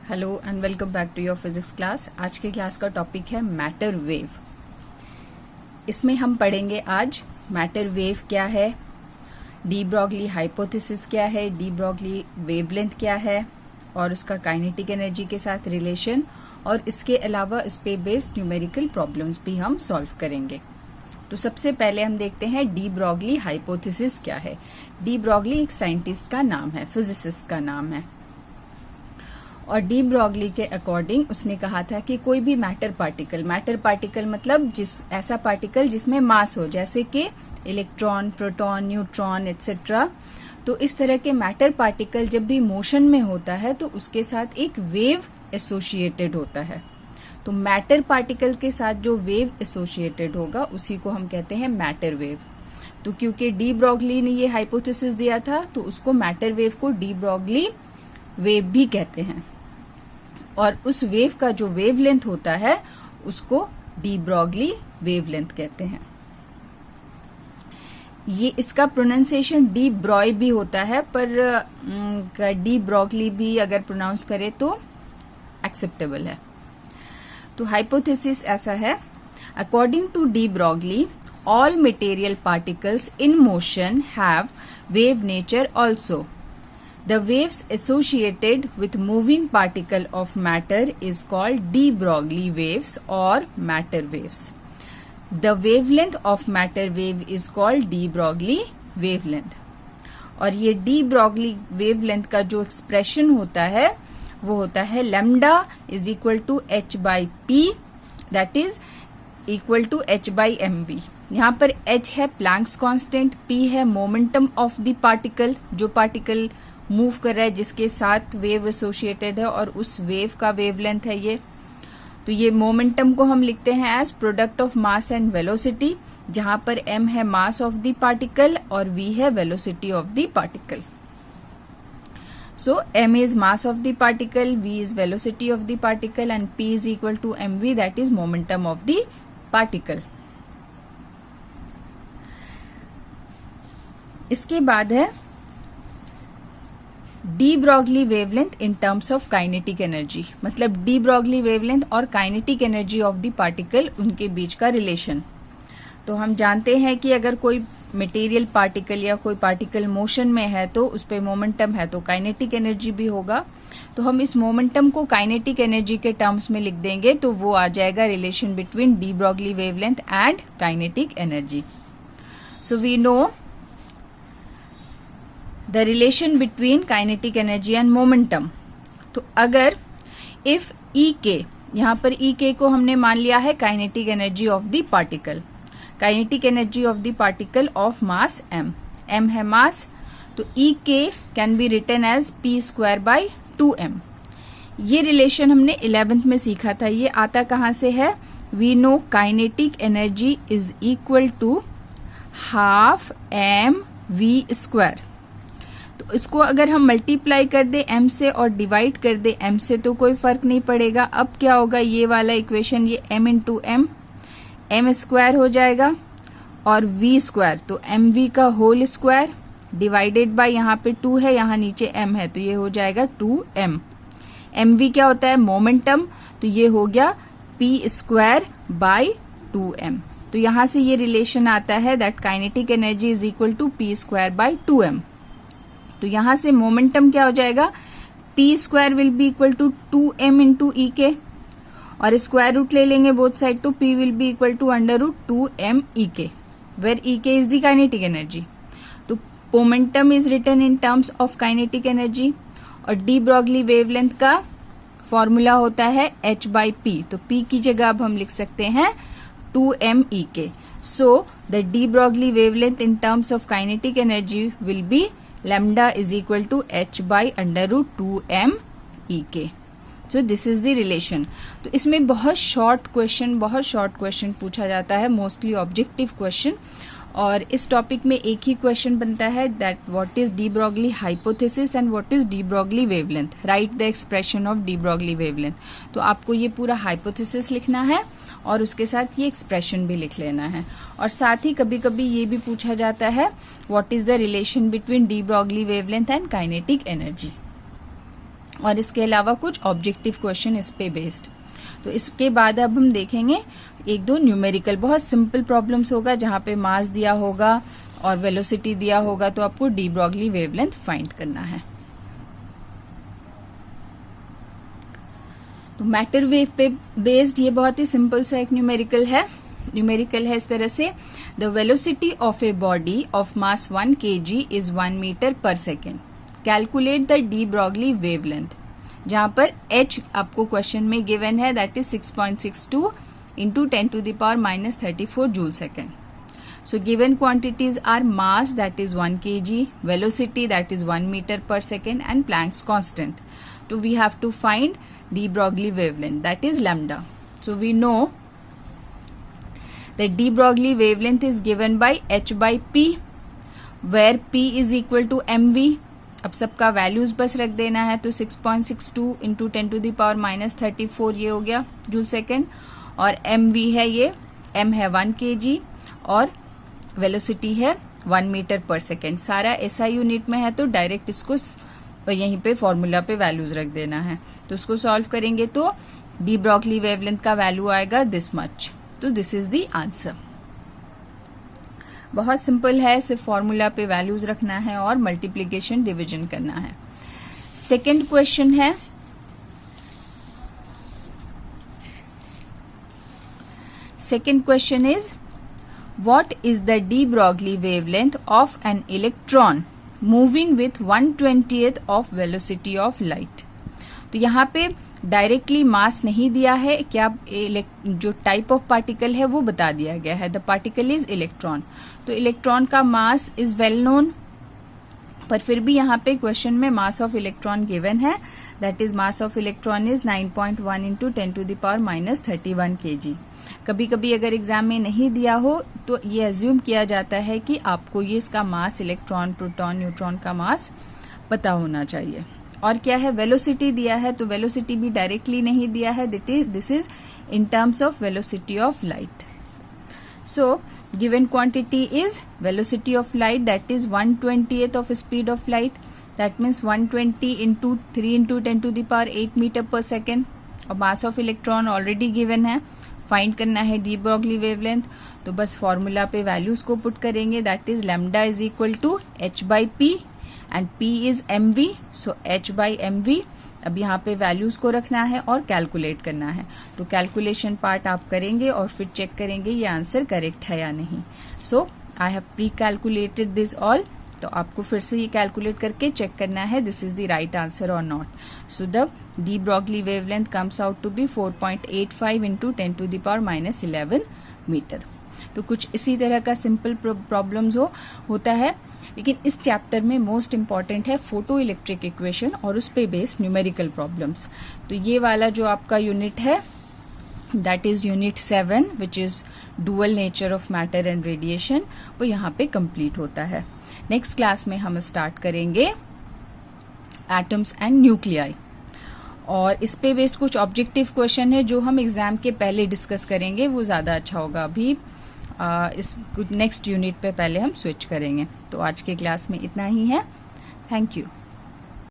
Hello and welcome back to your physics class. आज की class का टॉपिक है मैटर वेव। इसमें हम पढ़ेंगे आज मैटर वेव क्या है, डी ब्रॉगली हाइपोथेसिस क्या है, डी ब्रॉगली वेवलेंथ क्या है और उसका काइनेटिक एनर्जी के साथ रिलेशन, और इसके अलावा इस पे बेस्ड न्यूमेरिकल प्रॉब्लम्स भी हम सॉल्व करेंगे। तो सबसे पहले हम देखते हैं डी ब्रॉगली हाइपोथेसिस क्या है। डी ब्रॉगली एक साइंटिस्ट का नाम है, फिजिसिस्ट का नाम है, और डी ब्रॉगली के अकॉर्डिंग उसने कहा था कि कोई भी मैटर पार्टिकल मतलब ऐसा पार्टिकल जिसमें मास हो, जैसे कि इलेक्ट्रॉन, प्रोटॉन, न्यूट्रॉन एटसेट्रा। तो इस तरह के मैटर पार्टिकल जब भी मोशन में होता है तो उसके साथ एक वेव एसोसिएटेड होता है। तो मैटर पार्टिकल के साथ जो वेव एसोसिएटेड होगा उसी को हम कहते हैं मैटर वेव। तो क्योंकि डी ब्रॉगली ने ये हाइपोथेसिस दिया था तो उसको मैटर वेव को डी ब्रॉगली वेव भी कहते हैं, और उस वेव का जो वेवलेंथ होता है उसको डी ब्रॉगली वेवलेंथ कहते हैं। ये इसका प्रोनाउंसिएशन डी ब्रॉय भी होता है, पर डी ब्रॉगली भी अगर प्रोनाउंस करे तो एक्सेप्टेबल है। तो हाइपोथेसिस ऐसा है, according to de Broglie all material particles in motion have wave nature also. The waves associated with moving particle of matter is called de Broglie waves or matter waves. The wavelength of matter wave is called de Broglie wavelength. और ये de Broglie wavelength का जो expression होता है वो होता है lambda is equal to h by p, that is equal to h by mv. यहाँ पर h है प्लैंक्स कांस्टेंट, p है मोमेंटम ऑफ द पार्टिकल, जो पार्टिकल मूव कर रहा है जिसके साथ वेव एसोसिएटेड है, और उस वेव का वेवलेंथ है ये। तो ये मोमेंटम को हम लिखते हैं as product of mass and velocity, जहां पर m है मास ऑफ द पार्टिकल और v है velocity of the particle. So m is mass of the particle, v is velocity of the particle and p is equal to mv, that is momentum of the particle. इसके बाद है de Broglie wavelength in terms of kinetic energy, मतलब de Broglie wavelength और kinetic energy of the particle, उनके बीच का relation. तो हम जानते हैं कि अगर कोई मटेरियल पार्टिकल या कोई पार्टिकल मोशन में है तो उस पे मोमेंटम है, तो काइनेटिक एनर्जी भी होगा। तो हम इस मोमेंटम को काइनेटिक एनर्जी के टर्म्स में लिख देंगे तो वो आ जाएगा relation between de Broglie wavelength and kinetic energy. So we know the relation between kinetic energy and momentum. तो अगर इफ ई के, यहां पर ई के को हमने मान लिया है kinetic energy of the particle, kinetic energy of the particle of mass m, m है मास, तो E K can be written as p square by 2m। ये रिलेशन हमने 11th में सीखा था। ये आता कहां से है, we know kinetic energy is equal to half m v square. तो इसको अगर हम मल्टीप्लाई कर दे m से और डिवाइड कर दे m से तो कोई फर्क नहीं पड़ेगा। अब क्या होगा, ये वाला इक्वेशन, ये m इंटू m स्क्वायर हो जाएगा, और v स्क्वायर तो mv का होल स्क्वायर डिवाइडेड बाय यहाँ पे 2 है, यहाँ नीचे m है, तो ये हो जाएगा 2m। mv क्या होता है, मोमेंटम, तो ये हो गया p स्क्वायर बाय 2m। तो यहाँ से ये रिलेशन आता है that kinetic energy is equal to p square by 2m। तो यहां से मोमेंटम क्या हो जाएगा, p square will be equal to 2m into E K, और स्क्वायर रूट ले लेंगे बोथ साइड, तो p will be equal to under root 2m E K, where E K is the kinetic energy. तो momentum is written in terms of kinetic energy, और de Broglie wavelength का formula होता है h by p, तो p की जगह अब हम लिख सकते हैं 2m ई के। सो the de Broglie wavelength in terms of kinetic energy will be lambda is equal to h by under root 2m e k. So this is the relation. तो इसमें बहुत शॉर्ट क्वेश्चन पूछा जाता है, mostly objective question, और इस topic में एक ही क्वेश्चन बनता है that what is de Broglie hypothesis and what is D Broglie wavelength, right the expression of D Broglie wavelength. तो आपको ये पूरा हाइपोथेसिस लिखना है और उसके साथ ये एक्सप्रेशन भी लिख लेना है, और साथ ही कभी कभी ये भी पूछा जाता है what is the relation between de Broglie wavelength and kinetic energy. और इसके अलावा कुछ ऑब्जेक्टिव क्वेश्चन इस पे बेस्ड। तो इसके बाद अब हम देखेंगे एक दो न्यूमेरिकल, बहुत सिंपल प्रॉब्लम्स होगा जहां पे मास दिया होगा और वेलोसिटी दिया होगा, तो आपको डी ब्रॉगली वेवलेंथ फाइंड करना है। तो मैटर वेव पे बेस्ड ये बहुत ही सिंपल सा एक न्यूमेरिकल है इस तरह से, the velocity of a body of mass 1 kg इज 1 metre per second, calculate the de Broglie wavelength, जहां पर h आपको क्वेश्चन में गिवन है, that is 6.62 into 10 to the power minus 34 joule second. So given quantities are mass, that is 1 kg, velocity, that is 1 meter per second, and Planck's constant. So we have to find de Broglie wavelength, that is lambda. So we know that de Broglie wavelength is given by h by p, where p is equal to mv. अब सबका values बस रख देना है, तो 6.62 into 10 to the power minus 34 ये हो गया जूल सेकेंड, और mv है, ये m है 1 kg और वेलोसिटी है 1 मीटर पर सेकेंड। सारा SI यूनिट में है, तो डायरेक्ट इसको यहीं पे फॉर्मूला पे वैल्यूज रख देना है। तो उसको सॉल्व करेंगे तो डी ब्रॉगली वेवलेंथ का वैल्यू आएगा दिस मच। तो दिस इज द आंसर। बहुत सिंपल है, सिर्फ फॉर्मूला पे वैल्यूज रखना है और मल्टीप्लीकेशन डिवीजन करना है। सेकेंड क्वेश्चन है, second question is, what is the de Broglie wavelength of an electron moving with 1/20th of velocity of light? तो यहाँ पे डायरेक्टली मास नहीं दिया है, क्या जो टाइप ऑफ पार्टिकल है वो बता दिया गया है। The particle is electron. तो इलेक्ट्रॉन का मास इज वेल नोन, पर फिर भी यहाँ पे क्वेश्चन में मास ऑफ इलेक्ट्रॉन गिवन है, that is mass of electron is 9.1 into 10 to the power minus 31 kg। कभी कभी अगर एग्जाम में नहीं दिया हो तो ये अज्यूम किया जाता है कि आपको ये इसका मास, इलेक्ट्रॉन, प्रोटॉन, न्यूट्रॉन का मास पता होना चाहिए। और क्या है, वेलोसिटी दिया है, तो वेलोसिटी भी डायरेक्टली नहीं दिया है, this is in terms of velocity of light. So given quantity is velocity of light, that is 1/20th of speed of light, that means 120 into 3 into 10 to the power 8 meter per second। और mass of electron already given है, find करना है de Broglie wavelength. तो बस formula पे values को put करेंगे, that is lambda is equal to h by p and p is mv, so h by mv। अब यहाँ पे वैल्यूज को रखना है और कैलकुलेट करना है। तो कैलकुलेशन पार्ट आप करेंगे और फिर चेक करेंगे ये आंसर करेक्ट है या नहीं। So I have pre calculated this all, तो आपको फिर से ये कैलकुलेट करके चेक करना है this is the right answer और not. So the de Broglie wavelength comes out to be 4.85 into 10 to the power minus 11 metre. तो कुछ इसी तरह का सिंपल प्रॉब्लम्स होता है, लेकिन इस चैप्टर में मोस्ट इम्पॉर्टेंट है फोटो इलेक्ट्रिक इक्वेशन और उस पे बेस्ड न्यूमेरिकल प्रॉब्लम्स। तो ये वाला जो आपका यूनिट है, that is unit 7, which is dual nature of matter and radiation, वो यहाँ पे कंप्लीट होता है। नेक्स्ट क्लास में हम स्टार्ट करेंगे एटम्स एंड न्यूक्लियाई, और इस पे बेस्ड कुछ ऑब्जेक्टिव क्वेश्चन है जो हम एग्जाम के पहले डिस्कस करेंगे, वो ज्यादा अच्छा होगा। अभी इस नेक्स्ट यूनिट पे पहले हम स्विच करेंगे। तो आज के क्लास में इतना ही है। Thank you.